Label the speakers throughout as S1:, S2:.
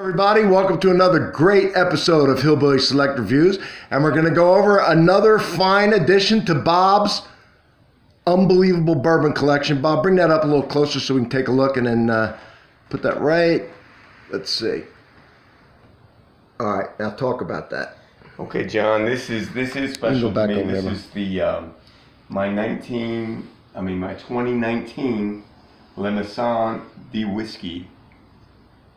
S1: Everybody, welcome to another great episode of Hillbilly Select Reviews, and we're going to go over another fine addition to Bob's unbelievable bourbon collection. Bob, bring that up a little closer so we can take a look and then put that right. Let's see. All right, now talk about that.
S2: Okay, John, this is special to me. This is the my 2019 Lemesson de Whiskey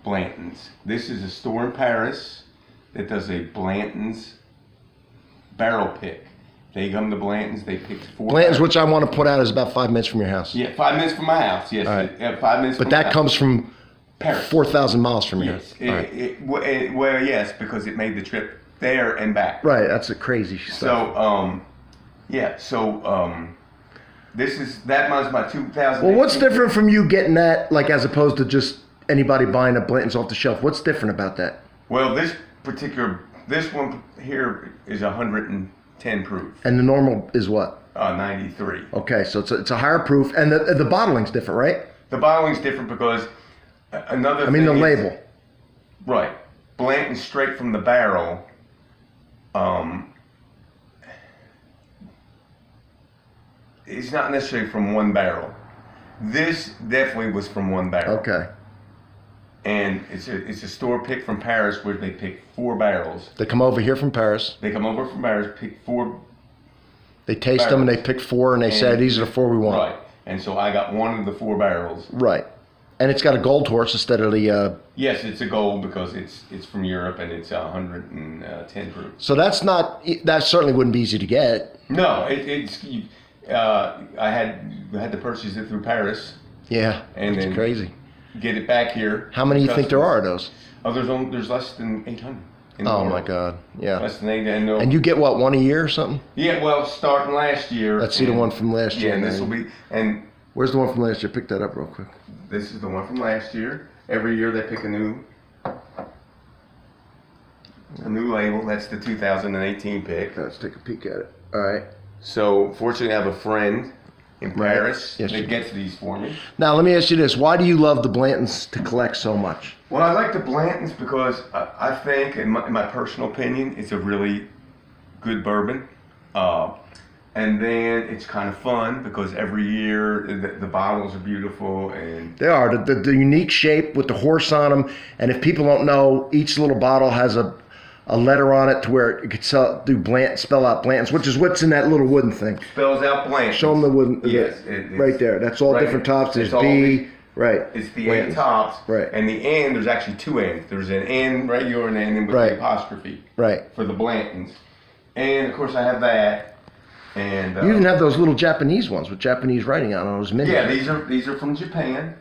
S2: Blantons. This is a store in Paris that does a Blantons barrel pick. They come to Blantons, they pick 4
S1: Blantons,
S2: barrels.
S1: Which I want to point out is about 5 minutes from your house.
S2: Yeah, 5 minutes from my house, yes.
S1: All right.
S2: 5 minutes
S1: But
S2: from
S1: that
S2: my house.
S1: comes from
S2: Paris.
S1: 4,000 miles from your
S2: Yes.
S1: house. All right.
S2: Well, yes, because it made the trip there and back.
S1: Right, that's a crazy stuff.
S2: That was my 2000.
S1: Well, what's different from you getting that, like, as opposed to just anybody buying a Blanton's off the shelf? What's different about that?
S2: Well, this one here is 110 proof.
S1: And the normal is what?
S2: 93.
S1: Okay, so it's a higher proof, and the bottling's different, right?
S2: The bottling's different because the
S1: label.
S2: Right. Blanton straight from the barrel. It's not necessarily from one barrel. This definitely was from one barrel.
S1: Okay.
S2: And it's a store pick from Paris where they pick 4 barrels.
S1: They come over here from Paris.
S2: They come over from Paris, pick 4.
S1: They taste them and they pick 4 and they say these are the 4 we want.
S2: Right. And so I got one of the 4 barrels.
S1: Right. And it's got a gold horse instead of the.
S2: Yes, it's a gold because it's from Europe and it's 110 proof.
S1: So that certainly wouldn't be easy to get.
S2: No, I had to purchase it through Paris.
S1: Yeah,
S2: and
S1: it's
S2: then
S1: crazy.
S2: Get it back here.
S1: How many do you think there are of those?
S2: Oh, there's less than 800.
S1: Oh my God! Yeah.
S2: Less than 800.
S1: And you get what, one a year or something?
S2: Yeah. Well, starting last year.
S1: Let's see the one from last year.
S2: Yeah, and this will be and.
S1: Where's the one from last year? Pick that up real quick.
S2: This is the one from last year. Every year they pick a new label. That's the 2018 pick.
S1: Let's take a peek at it. All right.
S2: So, fortunately, I have a friend in Paris
S1: Yes,
S2: that gets these for me.
S1: Now, let me ask you this. Why do you love the Blantons to collect so much?
S2: Well, I like the Blantons because I think, in my personal opinion, it's a really good bourbon. And then it's kind of fun because every year the bottles are beautiful and
S1: they are the unique shape with the horse on them. And if people don't know, each little bottle has a letter on it to where it could spell out Blantons, which is what's in that little wooden thing.
S2: Spells out Blanton.
S1: Show them the wooden.
S2: Yes,
S1: right there. That's all different tops. There's B. Right.
S2: It's the
S1: Blantons.
S2: A tops.
S1: Right.
S2: And the N, there's actually 2 N's. There's an N regular and an N with the apostrophe.
S1: Right.
S2: For the Blantons. And of course I have that. And
S1: you even have those little Japanese ones with Japanese writing on those minis.
S2: Yeah, these are from Japan.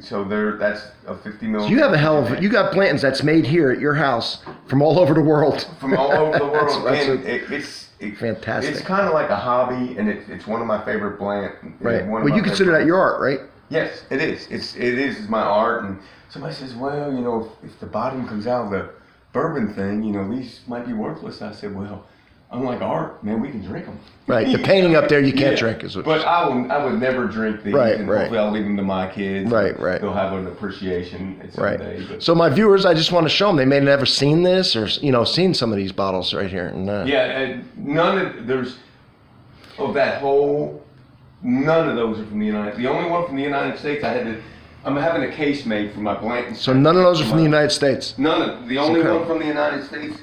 S2: So that's a 50 mil.
S1: So you have you got Blantons that's made here at your house from all over the world.
S2: From all over the world.
S1: It's fantastic.
S2: It's kind of like a hobby, and it's one of my favorite Blanton.
S1: Right. Well, you consider that your art, right?
S2: Yes, it is. It is my art. And somebody says, well, if the bottom comes out of the bourbon thing, these might be worthless. I said, well, unlike art, man, we can drink them.
S1: Right. The painting up there you can't drink.
S2: But I would never drink these.
S1: Right,
S2: and
S1: right.
S2: Hopefully I'll leave them to my kids.
S1: Right.
S2: They'll have an appreciation someday.
S1: Right.
S2: But.
S1: So my viewers, I just want to show them. They may have never seen this or, seen some of these bottles right here. And,
S2: none of those are from the United States. The only one from the United States I'm having a case made for my Blanton.
S1: So none of those are from the United States?
S2: The only one from the United States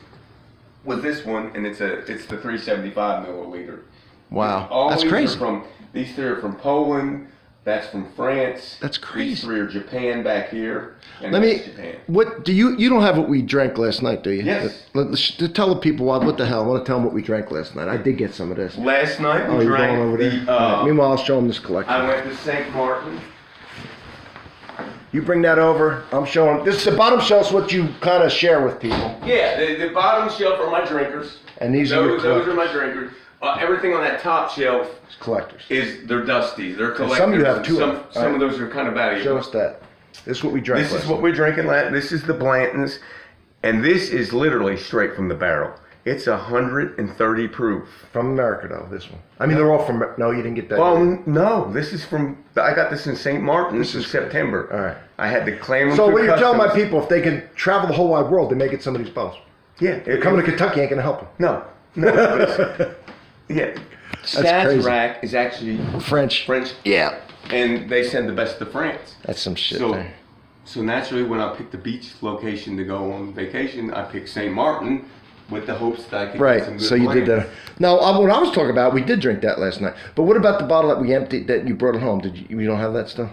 S2: was this one, and it's the 375 milliliter.
S1: Wow, that's crazy.
S2: These 3 are from Poland. That's from France.
S1: That's crazy.
S2: These 3 are Japan back here. And Japan.
S1: What do you don't have what we drank last night, do you?
S2: Yes.
S1: Tell the people what the hell. I want to tell them what we drank last night. I did get some of this.
S2: Last night we drank
S1: over there. Right. Meanwhile, I'll show them this collection.
S2: I went to St. Martin.
S1: You bring that over. I'm showing. This is the bottom shelf's what you kind of share with people.
S2: Yeah, the bottom shelf are my drinkers.
S1: And those
S2: are my drinkers. Everything on that top shelf
S1: is collectors.
S2: They're dusty. They're collectors.
S1: Some you have too.
S2: Some of those are kind of valuable.
S1: Show us that. This is what we drank.
S2: This is what we're drinking. This is the Blantons, and this is literally straight from the barrel. It's 130 proof.
S1: From America, though, this one. I mean, they're all from... No, you didn't get that.
S2: No. This is from... I got this in St. Martin. This is September.
S1: All right.
S2: I had to claim them.
S1: So
S2: through
S1: what you're telling my
S2: customs.
S1: people, if they can travel the whole wide world, they may get some of these bottles.
S2: Yeah,
S1: They're coming to Kentucky, ain't gonna help them.
S2: No, no. Yeah, Stats
S1: crazy.
S2: Rack is actually
S1: French.
S2: Yeah, and they send the best to France.
S1: That's some shit
S2: So,
S1: there.
S2: so naturally, when I picked the beach location to go on vacation, I picked St. Martin with the hopes that I could get some
S1: Right,
S2: good
S1: so you did
S2: Blantons.
S1: that. Now, what I was talking about, we did drink that last night. But what about the bottle that we emptied, that you brought it home? Did you don't have that still?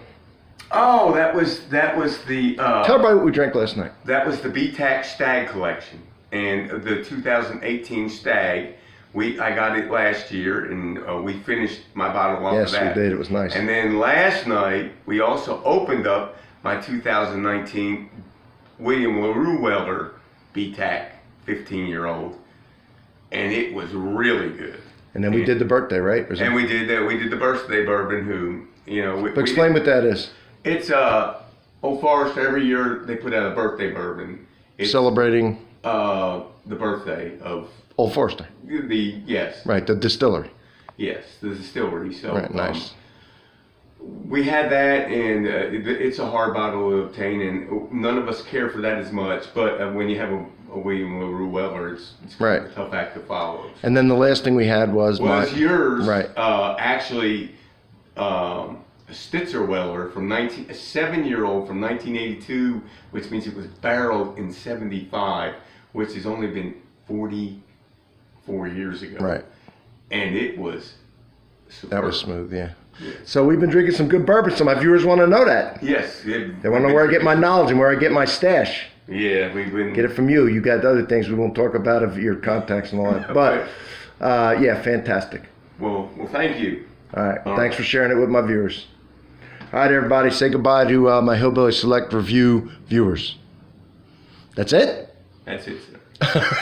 S2: Oh, that was the
S1: Tell everybody what we drank last night.
S2: that was the BTAC Stag collection, and the 2018 Stag. I got it last year, and we finished my bottle off
S1: Yes,
S2: of that.
S1: we did. It was nice.
S2: And then last night, we also opened up my 2019 William LaRue Weller BTAC 15-year-old, and it was really good.
S1: And then we did the birthday, right?
S2: And we did the birthday bourbon. Who
S1: But explain what that is.
S2: It's Old Forester. Every year they put out a birthday bourbon. It's
S1: Celebrating
S2: the birthday of
S1: Old Forester.
S2: yes.
S1: Right, the distillery.
S2: Yes, the distillery. So
S1: Right, nice.
S2: we had that, and it's a hard bottle to obtain, and none of us care for that as much. But when you have a William LaRue Weller, it's
S1: Right.
S2: a tough act to follow.
S1: And then the last thing we had was
S2: Yours,
S1: Right.
S2: Actually, a Stitzer Weller from a 7-year-old from 1982, which means it was barreled in 75, which has only been 44 years ago.
S1: Right.
S2: And it was superb.
S1: That was smooth, yeah. So we've been drinking some good bourbon. So my viewers want to know that.
S2: Yes.
S1: They want to know where I get my knowledge and where I get my stash.
S2: Yeah, we've been.
S1: Get it from you. You got other things we won't talk about of your contacts and all that. But yeah, fantastic.
S2: Well, thank you.
S1: All right.
S2: All
S1: Thanks
S2: right.
S1: for sharing it with my viewers. All right, everybody. Say goodbye to my Hillbilly Select Review viewers. That's it?
S2: That's it, sir.